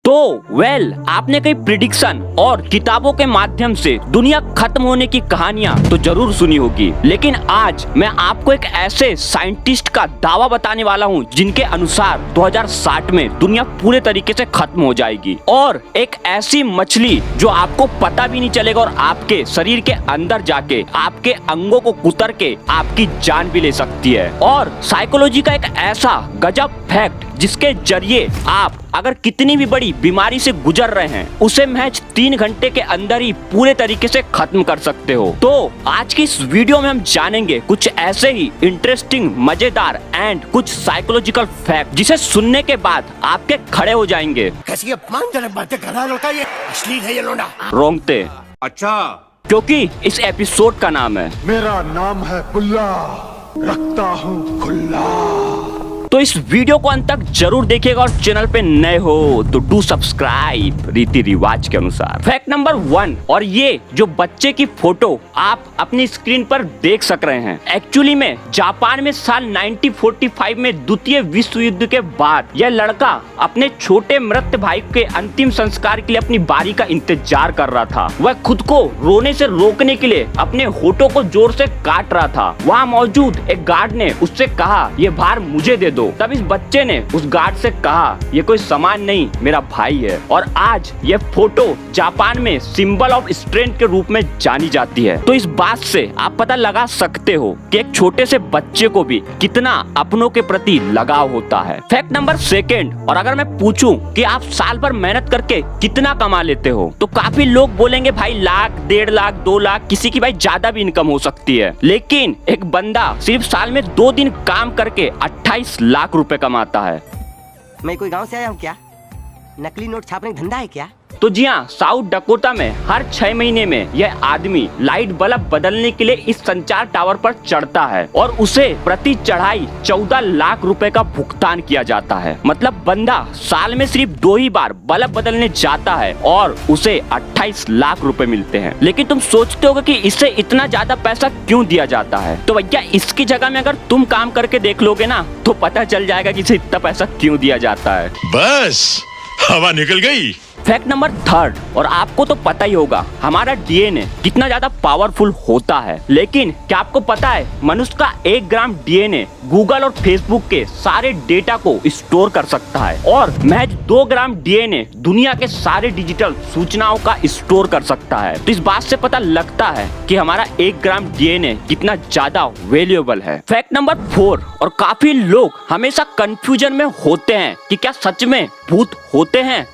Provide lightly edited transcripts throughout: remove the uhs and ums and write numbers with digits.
आपने कई प्रिडिक्शन और किताबों के माध्यम से दुनिया खत्म होने की कहानियां तो जरूर सुनी होगी, लेकिन आज मैं आपको एक ऐसे साइंटिस्ट का दावा बताने वाला हूं जिनके अनुसार 2060 में दुनिया पूरे तरीके से खत्म हो जाएगी और एक ऐसी मछली जो आपको पता भी नहीं चलेगा और आपके शरीर के अंदर जाके आपके अंगों को कुतर के आपकी जान भी ले सकती है। और साइकोलॉजी का एक ऐसा गजब फैक्ट जिसके जरिए आप अगर कितनी भी बड़ी बीमारी से गुजर रहे हैं उसे महज 3 घंटे के अंदर ही पूरे तरीके से खत्म कर सकते हो। तो आज की इस वीडियो में हम जानेंगे कुछ ऐसे ही इंटरेस्टिंग, मजेदार एंड कुछ साइकोलॉजिकल फैक्ट जिसे सुनने के बाद आपके खड़े हो जाएंगे कैसी अपमानजनक बातें कर रहा है ये अश्लील है ये लोंडा। रोंगटे। अच्छा, क्योंकि इस एपिसोड का नाम है मेरा नाम है पुल्ला, रखता हूँ खुल्ला। तो इस वीडियो को अंत तक जरूर देखिएगा और चैनल पे नए हो तो डू सब्सक्राइब रीति रिवाज के अनुसार। फैक्ट नंबर 1, और ये जो बच्चे की फोटो आप अपनी स्क्रीन पर देख सक रहे हैं, एक्चुअली में जापान में साल 1945 में द्वितीय विश्व युद्ध के बाद यह लड़का अपने छोटे मृत भाई के अंतिम संस्कार के लिए अपनी बारी का इंतजार कर रहा था। वह खुद को रोने से रोकने के लिए अपने होठों को जोर से काट रहा था। वहाँ मौजूद एक गार्ड ने उससे कहा, ये भार मुझे दे दो। तब इस बच्चे ने उस गार्ड से कहा, ये कोई सामान नहीं, मेरा भाई है। और आज ये फोटो जापान में सिंबल ऑफ स्ट्रेंथ के रूप में जानी जाती है। तो इस बात से आप पता लगा सकते हो कि एक छोटे से बच्चे को भी कितना अपनों के प्रति लगाव होता है। फैक्ट नंबर 2, और अगर मैं पूछूं कि आप साल भर मेहनत करके कितना कमा लेते हो तो काफी लोग बोलेंगे भाई लाख, 1.5 लाख, 2 लाख, किसी की भाई ज्यादा भी इनकम हो सकती है। लेकिन एक बंदा सिर्फ साल में 2 दिन काम करके 28 लाख रुपए कमाता है। मैं कोई गांव से आया हूँ क्या? नकली नोट छापने का धंधा है क्या? तो जी हाँ, साउथ डकोटा में हर 6 महीने में यह आदमी लाइट बल्ब बदलने के लिए इस संचार टावर पर चढ़ता है और उसे प्रति चढ़ाई 14 लाख रुपए का भुगतान किया जाता है। मतलब बंदा साल में सिर्फ 2 ही बार बल्ब बदलने जाता है और उसे 28 लाख रुपए मिलते हैं। लेकिन तुम सोचते होगे कि इससे इतना ज्यादा पैसा क्यों दिया जाता है? तो भैया इसकी जगह में अगर तुम काम करके देख लोगे ना तो पता चल जाएगा कि इसे इतना पैसा क्यों दिया जाता है। बस हवा निकल गई। फैक्ट नंबर 3, और आपको तो पता ही होगा हमारा डीएनए कितना ज्यादा पावरफुल होता है, लेकिन क्या आपको पता है मनुष्य का 1 ग्राम डीएनए गूगल और फेसबुक के सारे डेटा को स्टोर कर सकता है और महज 2 ग्राम डीएनए दुनिया के सारे डिजिटल सूचनाओं का स्टोर कर सकता है। तो इस बात से पता लगता है कि हमारा 1 ग्राम डीएनए कितना ज्यादा वैल्यूएबल है। फैक्ट नंबर 4, और काफी लोग हमेशा कंफ्यूजन में होते हैं कि क्या सच में भूत होते हैं।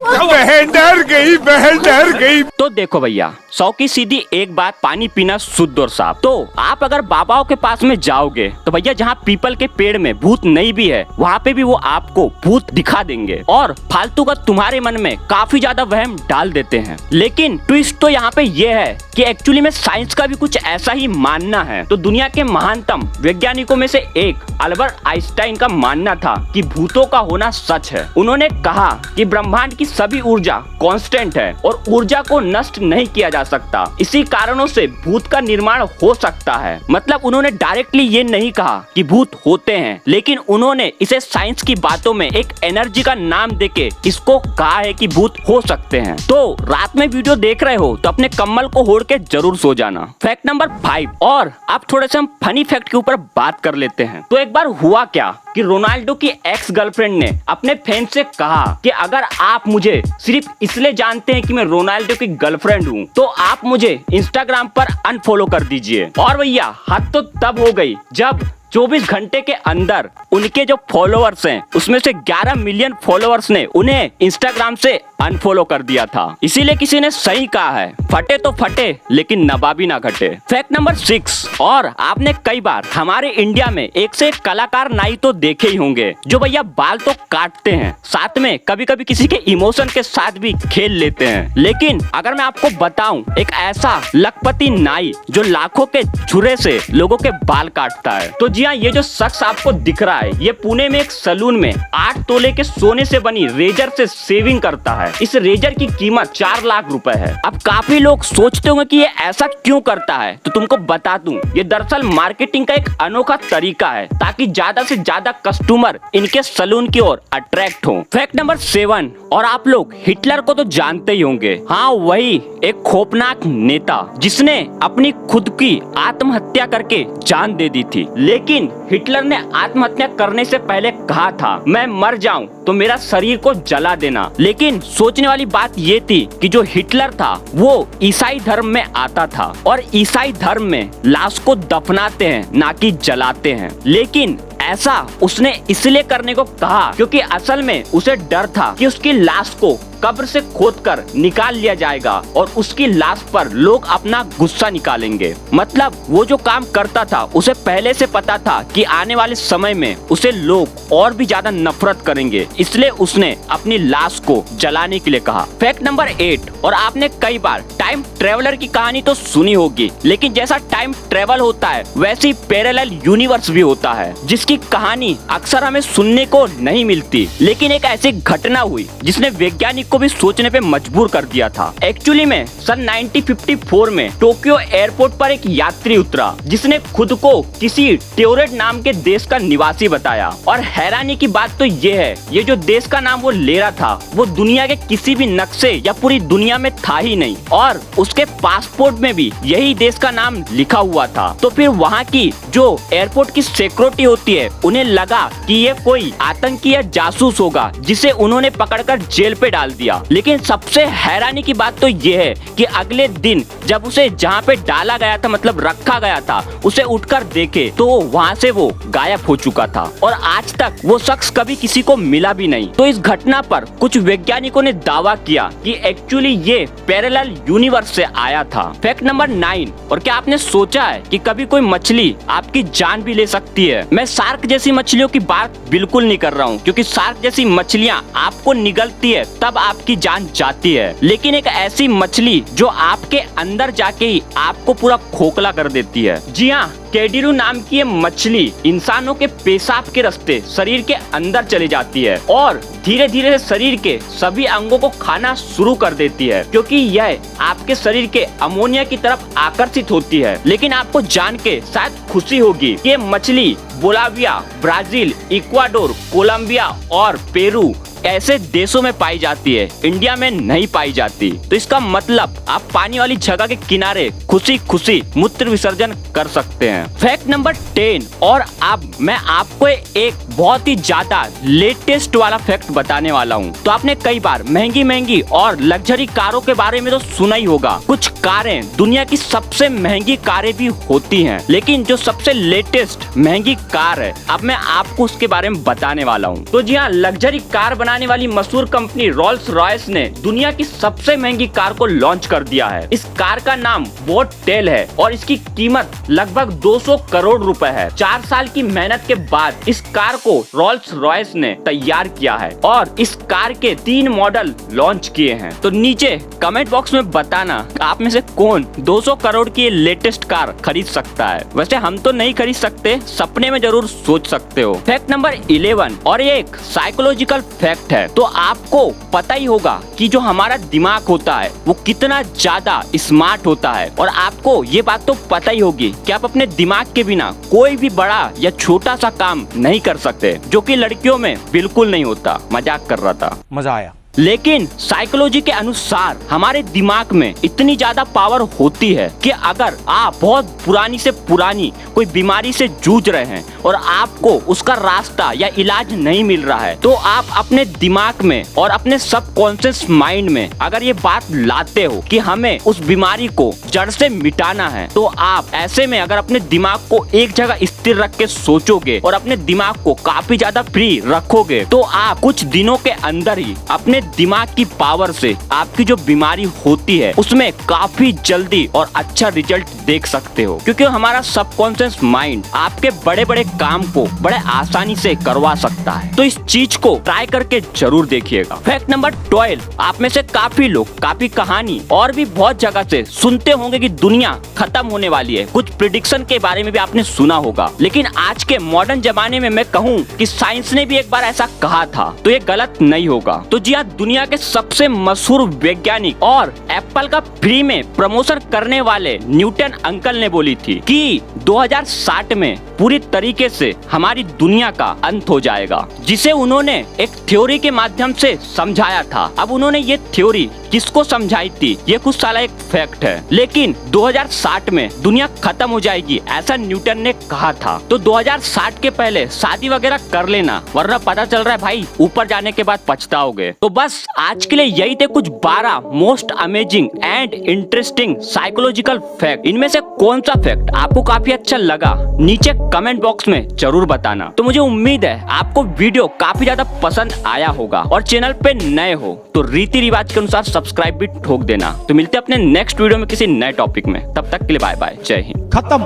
बहन डर गई, बहन डर गई। तो देखो भैया, 100 की सीधी एक बात, पानी पीना शुद्ध और साफ। तो आप अगर बाबाओं के पास में जाओगे तो भैया जहाँ पीपल के पेड़ में भूत नहीं भी है वहाँ पे भी वो आपको भूत दिखा देंगे और फालतू का तुम्हारे मन में काफी ज्यादा वहम डाल देते हैं। लेकिन ट्विस्ट तो यहाँ पे ये है कि एक्चुअली में साइंस का भी कुछ ऐसा ही मानना है। तो दुनिया के महानतम वैज्ञानिकों में से एक अल्बर्ट आइंस्टाइन का मानना था कि भूतों का होना सच है। उन्होंने कहा कि ब्रह्मांड की सभी ऊर्जा कांस्टेंट है और ऊर्जा को नष्ट नहीं किया जा सकता, इसी कारणों से भूत का निर्माण हो सकता है। मतलब उन्होंने डायरेक्टली ये नहीं कहा कि भूत होते हैं, लेकिन उन्होंने इसे साइंस की बातों में एक एनर्जी का नाम देके इसको कहा है कि भूत हो सकते हैं। तो रात में वीडियो देख रहे हो तो अपने कम्बल को ओढ़ के जरूर सो जाना। फैक्ट नंबर 5, और अब थोड़े से हम फनी फैक्ट के ऊपर बात कर लेते हैं। तो एक बार हुआ क्या कि रोनाल्डो की एक्स गर्लफ्रेंड ने अपने फैन से कहा कि अगर आप मुझे सिर्फ इसलिए जानते हैं कि मैं रोनाल्डो की गर्लफ्रेंड हूँ तो आप मुझे इंस्टाग्राम पर अनफॉलो कर दीजिए। और भैया हद तो तब हो गई जब 24 घंटे के अंदर उनके जो फॉलोअर्स हैं उसमें से 11 मिलियन फॉलोअर्स ने उन्हें इंस्टाग्राम से अनफॉलो कर दिया था। इसीलिए किसी ने सही कहा है, फटे तो फटे लेकिन नवाबी ना घटे। फैक्ट नंबर 6, और आपने कई बार हमारे इंडिया में एक से एक कलाकार नाई तो देखे ही होंगे जो भैया बाल तो काटते हैं, साथ में कभी कभी किसी के इमोशन के साथ भी खेल लेते हैं। लेकिन अगर मैं आपको बताऊं एक ऐसा लखपति नाई जो लाखों के छुरे से लोगों के बाल काटता है, तो जी हाँ, ये जो शख्स आपको दिख रहा है, ये पुणे में एक सलून में 8 तोले के सोने से बनी रेजर से शेविंग करता है। इस रेजर की कीमत 4 लाख रुपए है। अब काफी लोग सोचते होंगे कि ये ऐसा क्यों करता है, तो तुमको बता दूं, ये दरअसल मार्केटिंग का एक अनोखा तरीका है ताकि ज्यादा से ज्यादा कस्टमर इनके सलून की ओर अट्रैक्ट हो। फैक्ट नंबर 7, और आप लोग हिटलर को तो जानते ही होंगे। हाँ, वही एक खौफनाक नेता जिसने अपनी खुद की आत्महत्या करके जान दे दी थी। लेकिन हिटलर ने आत्महत्या करने से पहले कहा था, मैं मर जाऊं तो मेरा शरीर को जला देना। लेकिन सोचने वाली बात ये थी कि जो हिटलर था वो ईसाई धर्म में आता था और ईसाई धर्म में लाश को दफनाते हैं, ना कि जलाते हैं। लेकिन ऐसा उसने इसलिए करने को कहा क्योंकि असल में उसे डर था कि उसकी लाश को कब्र से खोदकर निकाल लिया जाएगा और उसकी लाश पर लोग अपना गुस्सा निकालेंगे। मतलब वो जो काम करता था उसे पहले से पता था कि आने वाले समय में उसे लोग और भी ज्यादा नफरत करेंगे, इसलिए उसने अपनी लाश को जलाने के लिए कहा। फैक्ट नंबर 8, और आपने कई बार टाइम ट्रेवलर की कहानी तो सुनी होगी, लेकिन जैसा टाइम ट्रेवल होता है वैसे पैरेलल यूनिवर्स भी होता है जिसकी कहानी अक्सर हमें सुनने को नहीं मिलती। लेकिन एक ऐसी घटना हुई जिसने वैज्ञानिक को भी सोचने पे मजबूर कर दिया था। एक्चुअली में सन 1954 में टोक्यो एयरपोर्ट पर एक यात्री उतरा जिसने खुद को किसी ट्योरेट नाम के देश का निवासी बताया। और हैरानी की बात तो ये है, ये जो देश का नाम वो ले रहा था वो दुनिया के किसी भी नक्शे या पूरी दुनिया में था ही नहीं, और उसके पासपोर्ट में भी यही देश का नाम लिखा हुआ था। तो फिर वहाँ की जो एयरपोर्ट की सिक्योरिटी होती है, उन्हें लगा कि ये कोई आतंकी या जासूस होगा जिसे उन्होंने पकड़कर जेल पे डाल दिया। लेकिन सबसे हैरानी की बात तो ये है कि अगले दिन जब उसे जहाँ पे डाला गया था, मतलब रखा गया था, उसे उठकर देखे तो वहाँ से वो गायब हो चुका था और आज तक वो शख्स कभी किसी को मिला भी नहीं। तो इस घटना पर कुछ वैज्ञानिकों ने दावा किया कि एक्चुअली ये पैरेलल यूनिवर्स से आया था। फैक्ट नंबर 9, और क्या आपने सोचा है कि कभी कोई मछली आपकी जान भी ले सकती है? मैं शार्क जैसी मछलियों की बात बिल्कुल नहीं कर रहा हूँ, क्योंकि शार्क जैसी मछलियाँ आपको निगलती है तब आपकी जान जाती है। लेकिन एक ऐसी मछली जो आपके अंदर जाके ही आपको पूरा खोखला कर देती है। जी हाँ, कैडिरू नाम की ये मछली इंसानों के पेशाब के रास्ते शरीर के अंदर चली जाती है और धीरे धीरे शरीर के सभी अंगों को खाना शुरू कर देती है, क्योंकि यह आपके शरीर के अमोनिया की तरफ आकर्षित होती है। लेकिन आपको जान के शायद खुशी होगी कि ये मछली बोलाविया, ब्राजील, इक्वाडोर, कोलंबिया और पेरू ऐसे देशों में पाई जाती है, इंडिया में नहीं पाई जाती। तो इसका मतलब आप पानी वाली जगह के किनारे खुशी खुशी मूत्र विसर्जन कर सकते हैं। फैक्ट नंबर 10, और अब मैं आपको एक बहुत ही ज्यादा लेटेस्ट वाला फैक्ट बताने वाला हूँ। तो आपने कई बार महंगी महंगी और लग्जरी कारों के बारे में तो सुना ही होगा। कुछ कारें दुनिया की सबसे महंगी कारें भी होती हैं, लेकिन जो सबसे लेटेस्ट महंगी कार है, अब मैं आपको उसके बारे में बताने वाला हूँ। तो जी हाँ, लग्जरी कार बनाने वाली मशहूर कंपनी रोल्स रॉयस ने दुनिया की सबसे महंगी कार को लॉन्च कर दिया है। इस कार का नाम बोट टेल है और इसकी कीमत लगभग 200 करोड़ रुपए है। 4 साल की मेहनत के बाद इस कार को रोल्स रॉयस ने तैयार किया है और इस कार के 3 मॉडल लॉन्च किए हैं। तो नीचे कमेंट बॉक्स में बताना आप में से कौन 200 करोड़ की लेटेस्ट कार खरीद सकता है। वैसे हम तो नहीं खरीद सकते, सपने में जरूर सोच सकते हो। फैक्ट नंबर 11, और ये एक साइकोलॉजिकल फैक्ट है। तो आपको पता ही होगा कि जो हमारा दिमाग होता है वो कितना ज्यादा स्मार्ट होता है, और आपको ये बात तो पता ही होगी कि आप अपने दिमाग के बिना कोई भी बड़ा या छोटा सा काम नहीं कर सकते, जो कि लड़कियों में बिल्कुल नहीं होता। मजाक कर रहा था, मजा आया। लेकिन साइकोलॉजी के अनुसार हमारे दिमाग में इतनी ज्यादा पावर होती है कि अगर आप बहुत पुरानी से पुरानी कोई बीमारी से जूझ रहे हैं और आपको उसका रास्ता या इलाज नहीं मिल रहा है, तो आप अपने दिमाग में और अपने सबकॉन्शियस माइंड में अगर ये बात लाते हो कि हमें उस बीमारी को जड़ से मिटाना है, तो आप ऐसे में अगर अपने दिमाग को एक जगह स्थिर रख के सोचोगे और अपने दिमाग को काफी ज्यादा फ्री रखोगे, तो आप कुछ दिनों के अंदर ही अपने अपने दिमाग की पावर से आपकी जो बीमारी होती है उसमें काफी जल्दी और अच्छा रिजल्ट देख सकते हो, क्योंकि हमारा सबकॉन्शियस माइंड आपके बड़े बड़े काम को बड़े आसानी से करवा सकता है। तो इस चीज को ट्राई करके जरूर देखिएगा। फैक्ट नंबर 12, आप में से काफी लोग काफी कहानी और भी बहुत जगह से सुनते होंगे कि दुनिया खत्म होने वाली है। कुछ प्रिडिक्शन के बारे में भी आपने सुना होगा, लेकिन आज के मॉडर्न जमाने में मैं कहूँ कि साइंस ने भी एक बार ऐसा कहा था तो ये गलत नहीं होगा। तो जी हाँ, दुनिया के सबसे मशहूर वैज्ञानिक और एप्पल का फ्री में प्रमोशन करने वाले न्यूटन अंकल ने बोली थी कि 2060 में पूरी तरीके से हमारी दुनिया का अंत हो जाएगा, जिसे उन्होंने एक थ्योरी के माध्यम से समझाया था। अब उन्होंने ये थ्योरी किसको समझाई थी ये कुछ साला एक फैक्ट है, लेकिन 2060 में दुनिया खत्म हो जाएगी ऐसा न्यूटन ने कहा था। तो 2060 के पहले शादी वगैरह कर लेना, वरना पता चल रहा है भाई ऊपर जाने के बाद पछताओगे। तो बस आज के लिए यही थे कुछ 12 most amazing and interesting psychological fact. इनमें से कौन सा फैक्ट आपको काफी अच्छा लगा नीचे कमेंट बॉक्स में जरूर बताना। तो मुझे उम्मीद है आपको वीडियो काफी ज्यादा पसंद आया होगा, और चैनल पे नए हो तो रीति रिवाज के अनुसार सब्सक्राइब भी ठोक देना। तो मिलते हैं अपने नेक्स्ट वीडियो में किसी नए टॉपिक में, तब तक के लिए बाय बाय, जय हिंद। खत्म,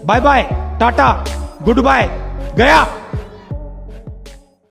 bye bye, tata, goodbye, गया।